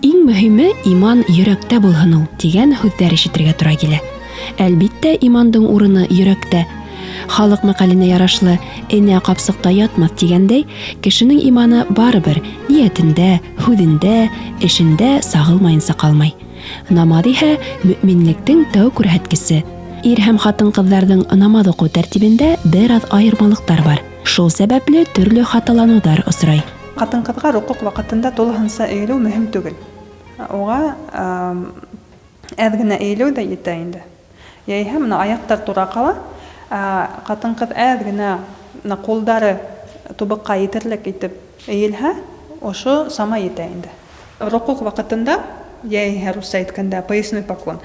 Иң мөһиме иман йөрәктә булһын ул дигән һүҙҙәр ишетергә тура килә. Әлбиттә, имандың урыны йөрәктә. Халык мәкаленә ярашлы «Энә ҡапсыҡта ятмаҫ» дигәндәй, кешенең иманы барыбер ниәтендә, һүҙендә, эшендә сағылмайынса ҡалмай. Намаҙ иһә мөминлектең тәү күрһәткесе. Ир һәм хатын-ҡыҙҙарҙың намаҙ уҡыу тәртибендә бер аҙ айырмалыҡтар бар. Шул сәбәпле төрлө хаталаныуҙар осрай. Ҡатын-ҡыҙға рөҡүҡ ваҡытында тулыһынса эйелеү мөһим түгел. Уға әҙ генә эйелеү ҙә етә инде. Йәиһә мына аяҡтар тура ҡала, ҡатын-ҡыҙ әҙ генә ҡулдары тубыҡҡа етерлек итеп эйелһә, ошо сама етә инде. Рөкүк ваҡытында, йәиһә русса әйткәндә поясной поклон,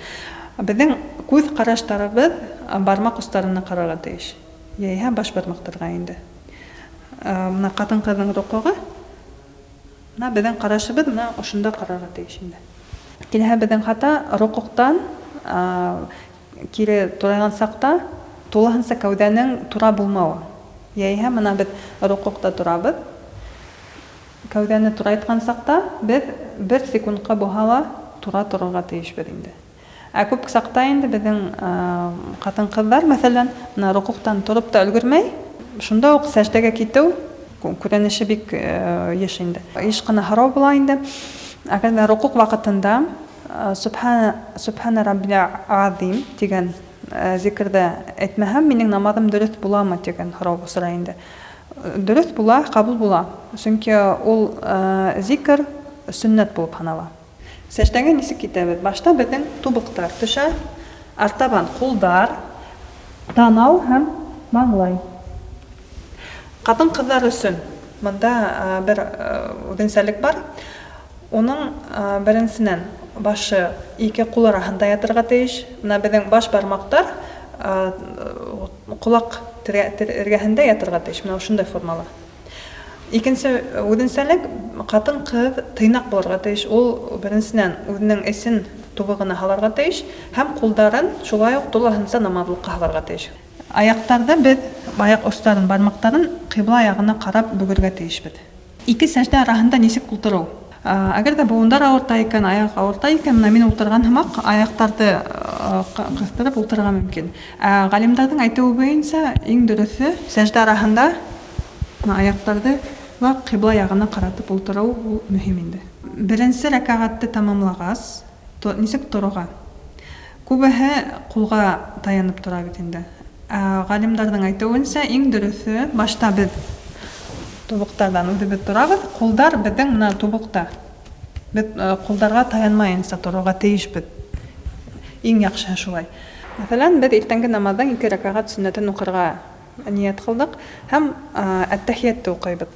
беҙҙең күҙ ҡараштарыбыҙ бармаҡ остарына ҡарарға тейеш. Йәиһә баш бармаҡтарға инде. Мына ҡатын-ҡыҙҙың рөкүгы, беҙҙең ҡарашыбыҙ ошонда ҡарарға тейеш инде. Килһә беҙҙең хата рөкүктан кире турайған саҡта тулыһынса кәүҙәнең тура булмауы. Йәиһә мына беҙ рөкүкта торабыҙ. Кәүҙәне турайтҡан саҡта беҙ 1 секундҡа булһа ла тура торорға тейешбеҙ инде. Күп саҡта инде беҙҙең ҡатын-ҡыҙҙар, мәҫәлән, рөкүктан тороп та өлгөрмәй, шунда уҡ сәждәгә китеү күренеше бик йыш инде. Йыш ҡына һорау була инде. Әгәр рөкүк ваҡытында Субхана Раббил Азим тигән зикрҙә әйтмәһәм, минең намаҙым дөрөҫ буламы тигән һорау осрай инде. Дөрөҫ була, ҡабул була. Сөнки ул зикр сөннәт булып һанала. Сәждәгә нисек китәбеҙ? Башта беҙҙең тубыҡтар төшә, артабан ҡулдар, танау һәм маңлай. Ҡатын-ҡыҙҙар өсөн бында бер үҙенсәлек бар. Уның беренсенән башы ике ҡул араһында ятырға тейеш. Бына беҙҙең баш бармаҡтар ҡолаҡ эргәһендә ятырға тейеш. Бына ошондай формала. Икенсе үҙенсәлек, ҡатын-ҡыҙ тыйнаҡ булырға тейеш. Ул беренсенән үҙенең эсен тубығына һалырға тейеш һәм ҡулдарын шулай уҡ тулыһынса намаҙлыҡҡа һалырға тейеш. Аяҡтарҙы беҙ, аяҡ остарын, бармаҡтарын ҡибла яғына ҡарап бөгөргә тейешбеҙ. Ике сәждә араһында нисек ултырыу? Әгәр ҙә быуындар ауырта икән, аяҡ ауырта икән, мин ултырған һымаҡ аяҡтарҙы ҡыҫтырып ултырырға мөмкин. Ғалимдарҙың әйтеүе буйынса, иң дөрөҫө сәждә араһында аяҡтарҙы ҡибла яғына ҡаратып ултырыу мөһим инде. Беренсе рәкәғәтте тамамлағас, нисек торорға? Күбеһе ҡулға таянып тора бит инде. Ғалимдарҙың әйтеүенсә, иң дөрөҫө башта беҙ тубыҡтарҙан үҙебеҙ торабыҙ, ҡулдар беҙҙең мына тубыҡта. Беҙ ҡулдарға таянмайынса торорға тейешбеҙ. Иң яҡшыһы шулай. Мәҫәлән, беҙ иртәнге намаҙҙың 2 рәкәғәт сөннәтен уҡырға ниәт ҡылдыҡ һәм әт-тәхиәтте уҡыйбыҙ.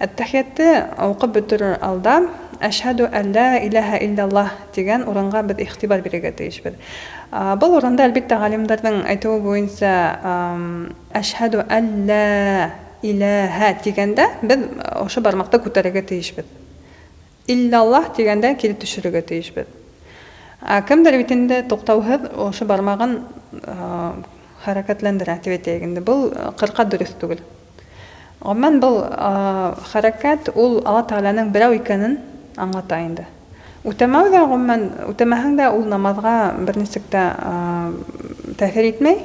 Әт-тәхиәтте уҡып бөтөр алда «Әшһәдү ән ла иләһә илляллаһ» тигән урынға беҙ иғтибар бирергә тейешбеҙ. Был урында, әлбиттә, ғалимдарҙың әйтеүе буйынса «Әшһәдү ән ла иләһә» тигәндә беҙ ошо бармаҡты күтәрергә тейешбеҙ. «Илляллаһ» тигәндә кире төшөрөргә тейешбеҙ. Кемдер бит инде туҡтауһыҙ ошо бармағын хәрәкәтләндерә тип әйтәйек инде. Был ҡырҡа дөрөҫ түгел. Ғөмүмән был хәрәкәт ул Алла Тәғәләнең берәү икәнен аңлата инде. Үтәмәү ҙә ғөмүмән, үтәмәһәң дә ул намаҙға бер нисек тә тәьҫир итмәй,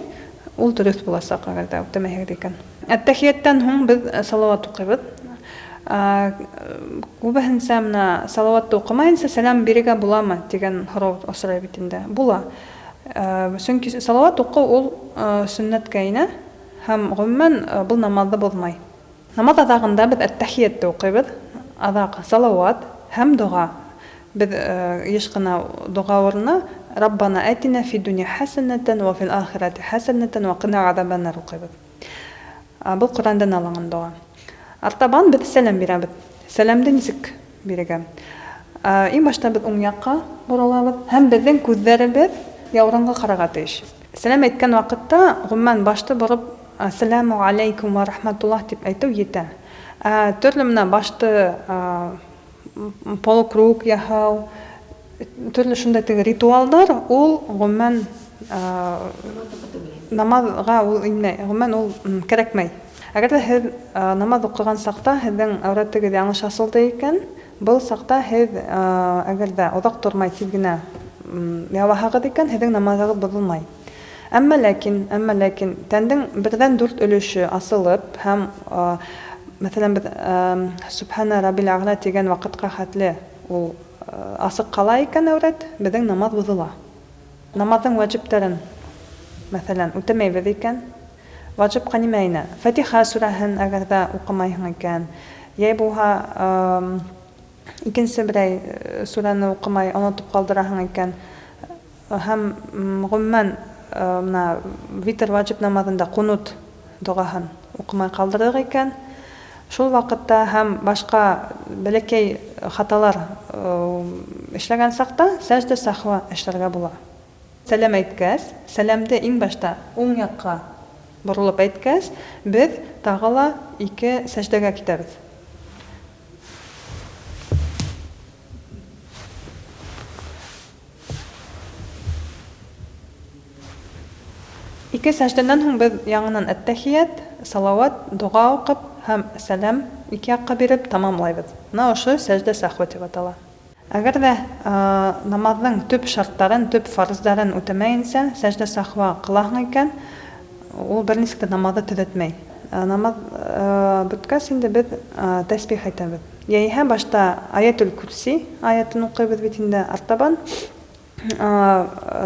ул дөрөҫ буласаҡ әгәр дә үтәмәйһегеҙ икән. Әт-тәхиәттән һуң беҙ салауат уҡыйбыҙ. Күбеһенсә мына салауатты уҡымайынса сәлам бирергә буламы тигән һорау осрай бит инде. Була. Сөнки салауат уҡыу ул сөннәткә инә һәм ғөмүмән был намаҙҙы боҙмай. Намаҙ аҙағында беҙ әт-тәхиәтте уҡыйбыҙ, аҙаҡ салауат һәм доға. Беҙ йыш ҡына доға урынына «Раббана әтинә фи дуня хәсәнәтән ва фил ахирати хәсәнәтән ва қина ғазабан-нар» уҡыйбыҙ. Был Ҡурандан алынған доға. Артабан беҙ сәләм бирәбеҙ. Сәләмде нисек бирергә? Иң башта беҙ уң яҡҡа боролабыҙ һәм беҙҙең күҙҙәребеҙ яурынға ҡарарға тейеш. Сәләм әйткән ваҡытта ғөмүмән башты бороп «Ассаламу алейкум ва рахматуллах» тип әйтеү етә. Төрлө менә башты полукруг яһау, төрлө шундай ритуалдар, ул ғөмүмән намаҙға ул кәрәкмәй. Әгәр ҙә һеҙ намаҙ уҡыған саҡта һеҙҙең әүрәтегеҙ яңылыш асылды икән, Был саҡта һеҙ әгәр ҙә оҙаҡ тормай тиҙ генә яуаһағыҙ икән, һеҙҙең намаҙығыҙ боҙолмай. Әммә ләкин тәндең 1/4 өлөшө асылып һәм мәҫәлән беҙ Субхана Раббил Аъла тигән ваҡытҡа хәтле ул асыҡ ҡала икән әүрәт, беҙҙең намаҙ боҙола. Намаҙҙың ваджиптарын мәҫәлән үтәмәйбеҙ икән, ваджибҡа нимә инә? Фатиха сүрәһен әгәр ҙә уҡымайһың икән, йәй булһа икенсе берәй сүрәне уҡымай онотоп ҡалдыраһың икән, һәм ғөмүмән витр ваджиб намаҙында ҡунут доғаһын уҡымай ҡалдырҙыҡ икән, шул ваҡытта һәм башҡа бәләкәй хаталар эшләгән саҡта сәждә сахва эшләргә була. Сәләм әйткәс, сәләмде иң башта уң яҡҡа боролоп әйткәс, беҙ тағы ла 2 сәждәгә китәбеҙ. Ике сәждәнән һуң беҙ яңынан әттәхиәт, салауат, доға уҡып һәм сәләм 2 яҡҡа биреп тамамлайбыҙ. Бына ошо сәждә сахва тип атала. Әгәр ҙә намаҙҙың төп шарттарын, төп фарздарын үтәмәйенсә сәждә сахва ҡылаһың икән, ул бер нисек тә намаҙҙы төҙәтмәй. Намаҙ бөткәс инде беҙ тәсбих әйтәбеҙ. Йәиһә башта аятул курси аятын уҡыйбыҙ бит инде артабан.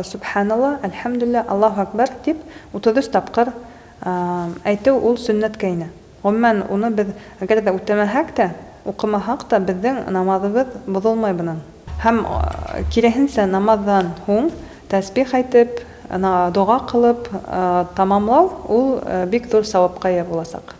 Субханалла, әлхәмдулилла, Аллаһу акбар тип 33 тапҡыр әйтеү ул сөннәткә инә. Ғөмүмән уны беҙ әгәр ҙә үтәмәһәк тә, уҡымаһаҡ та беҙҙең намаҙыбыҙ боҙолмай бынан. Һәм киреһенсә намаҙҙан һуң тәсбих әйтеп, доға ҡылып тамамлау ул бик ҙур сауапҡа эйә буласаҡ.